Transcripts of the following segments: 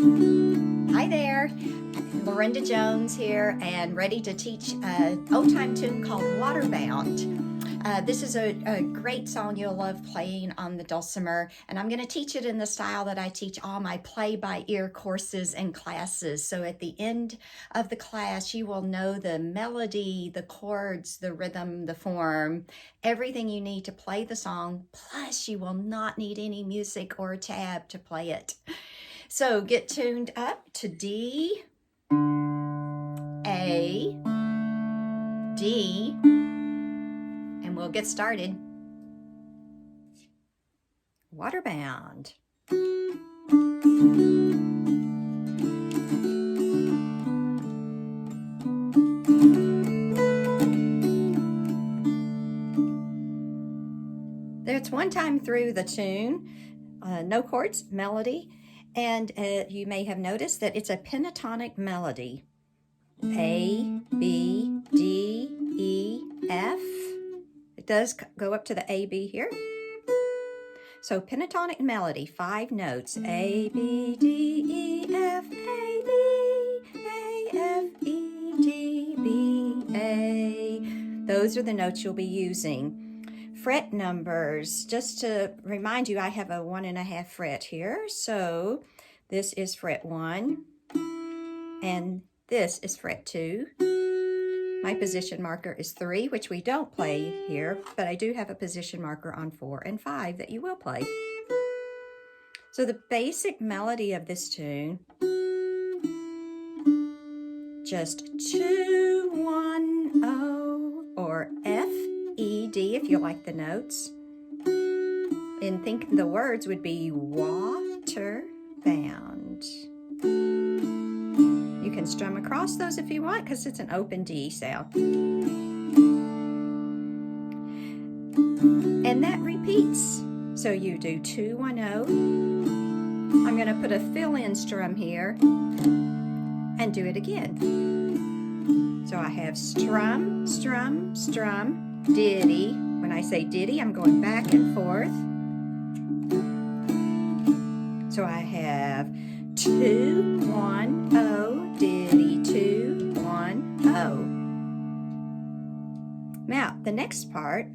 Hi there, Lorinda Jones here, and ready to teach an old-time tune called Waterbound. This is a great song you'll love playing on the dulcimer, and I'm going to teach it in the style that I teach all my play-by-ear courses and classes. So at the end of the class, you will know the melody, the chords, the rhythm, the form, everything you need to play the song, plus you will not need any music or tab to play it. So get tuned up to D, A, D, and we'll get started. Waterbound. There's one time through the tune, no chords, melody, and you may have noticed that it's a pentatonic melody. A, B, D, E, F. It does go up to the A, B here. So pentatonic melody, 5 notes. A, B, D, E, F, A, B, A, F, E, D, B, A. Those are the notes you'll be using. Fret numbers, just to remind you, I have a 1.5 fret here. So this is fret 1, and this is fret 2. My position marker is 3, which we don't play here, but I do have a position marker on 4 and 5 that you will play. So the basic melody of this tune, just 2, 1, 0, or F, E, D if you like the notes. And think the words would be water-bound. You can strum across those if you want, because it's an open D sound. And that repeats. So you do 2, 1, 0. I'm going to put a fill-in strum here and do it again. So I have strum, strum, strum, ditty. When I say ditty, I'm going back and forth. So I have 2, 1, 0, ditty, 2, 1, 0. Now, the next part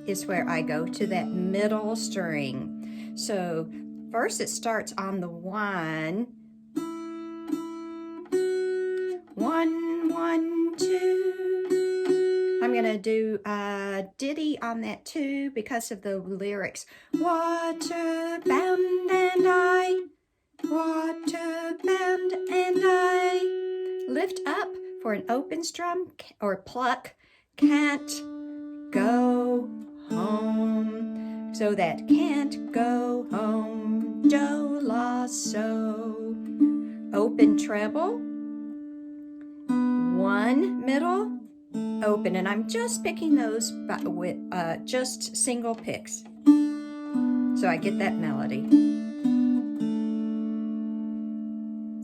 is where I go to that middle string. So first it starts on the 1. 1, 1, 2. I'm going to do a ditty on that 2 because of the lyrics. Water-bound and I, water-bound and I. Lift up for an open strum or pluck. Can't go home. So that can't go home. Do, la, so. Open treble. 1 middle, open, and I'm just picking those with just single picks, so I get that melody.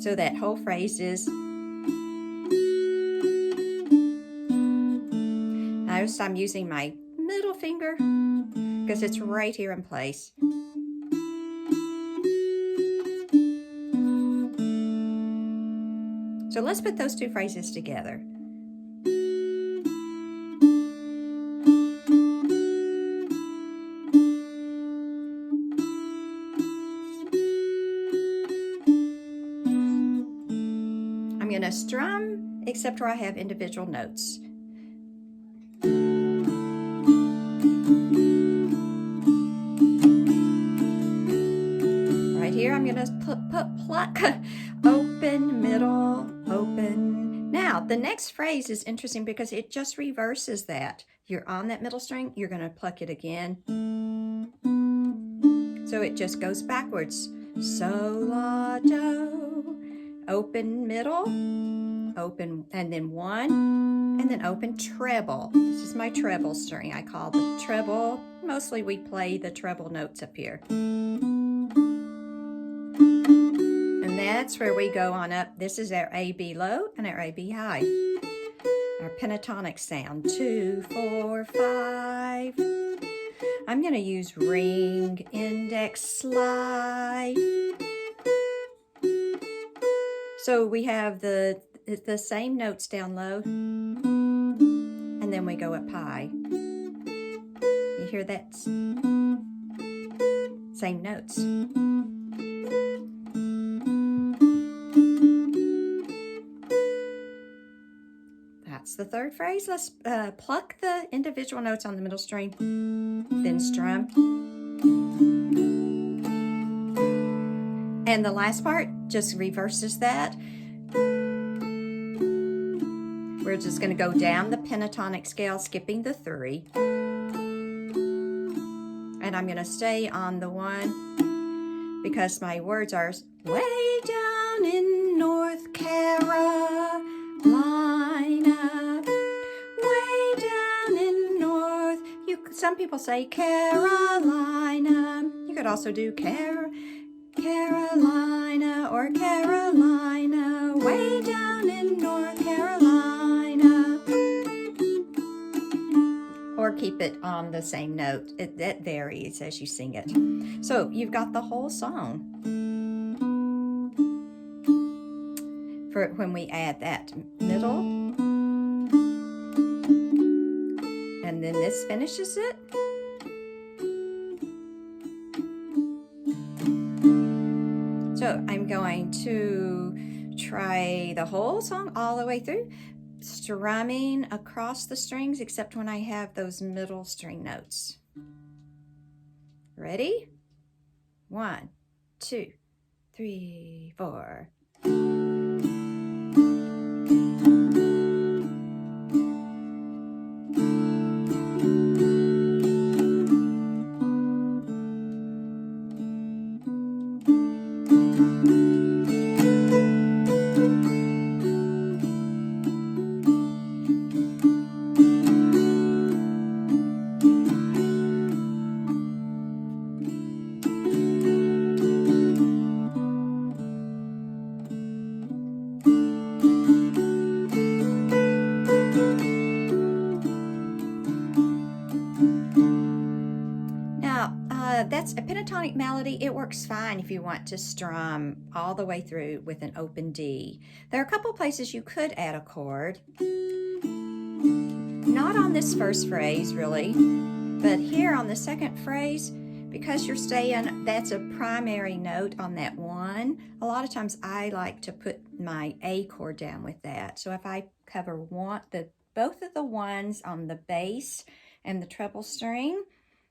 So that whole phrase is, notice I'm using my middle finger because it's right here in place. So let's put those 2 phrases together. I'm going to strum, except where I have individual notes. Right here, I'm going to pluck, open, middle, open. Now, the next phrase is interesting because it just reverses that. You're on that middle string, you're going to pluck it again. So it just goes backwards. So, la, do. Open, middle, open, and then 1, and then open treble. This is my treble string. I call the treble. Mostly we play the treble notes up here. And that's where we go on up. This is our A, B low and our A, B high. Our pentatonic sound. 2, 4, 5. I'm going to use ring, index, next slide. So we have the same notes down low, and then we go up high. You hear that? Same notes. That's the third phrase. Let's pluck the individual notes on the middle string, then strum. And the last part just reverses that. We're just going to go down the pentatonic scale, skipping the 3. And I'm going to stay on the 1 because my words are way down in North Carolina. Way down in North. Some people say Carolina. You could also do Carolina or Carolina. Way down in North Carolina. Or keep it on the same note. It varies as you sing it. So you've got the whole song. For when we add that middle. And then this finishes it. So I'm going to try the whole song all the way through, strumming across the strings except when I have those middle string notes. Ready? 1, 2, 3, 4. That's a pentatonic melody. It works fine if you want to strum all the way through with an open D. There are a couple places you could add a chord. Not on this first phrase, really, but here on the second phrase, because you're staying, that's a primary note on that 1. A lot of times I like to put my A chord down with that. So if I cover both of the 1s on the bass and the treble string,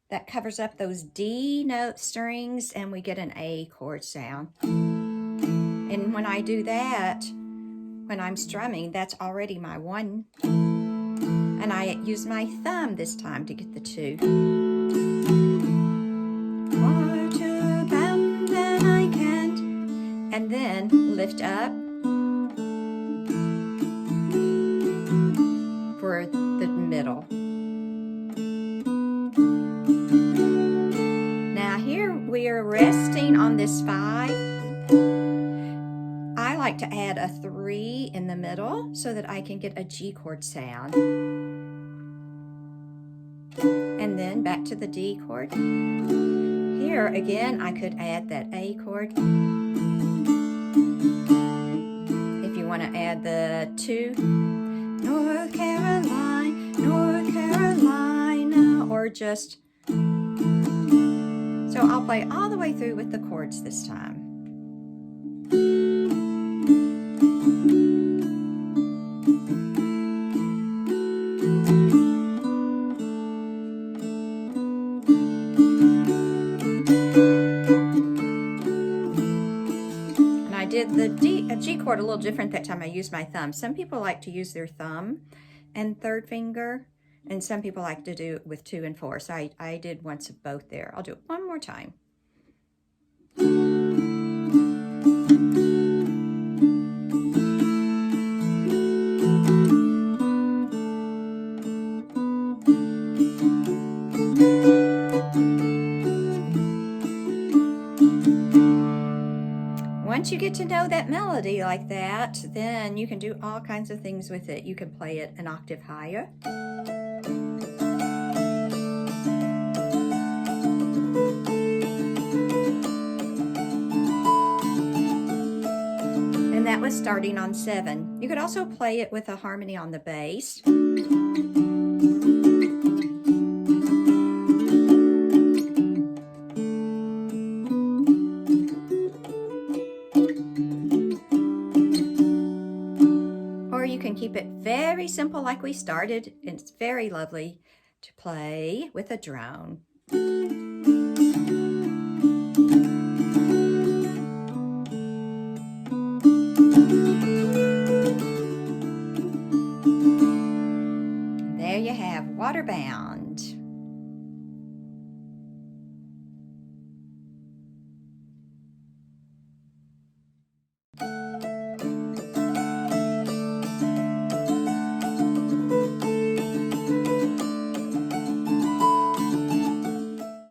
that covers up those D note strings and we get an A chord sound. And when I do that, when I'm strumming, that's already my 1. And I use my thumb this time to get the 2. Water bound and I can't. And then lift up for the middle. We are resting on this 5. I like to add a 3 in the middle so that I can get a G chord sound. And then back to the D chord. Here again, I could add that A chord. If you want to add the 2, North Carolina, or just. So I'll play all the way through with the chords this time. And I did the G chord a little different that time. I used my thumb. Some people like to use their thumb and 3rd finger. And some people like to do it with 2 and 4. So I did once of both there. I'll do it one more time. Once you get to know that melody like that, then you can do all kinds of things with it. You can play it an octave higher. that was starting on 7. You could also play it with a harmony on the bass. Or you can keep it very simple like we started. It's very lovely to play with a drone.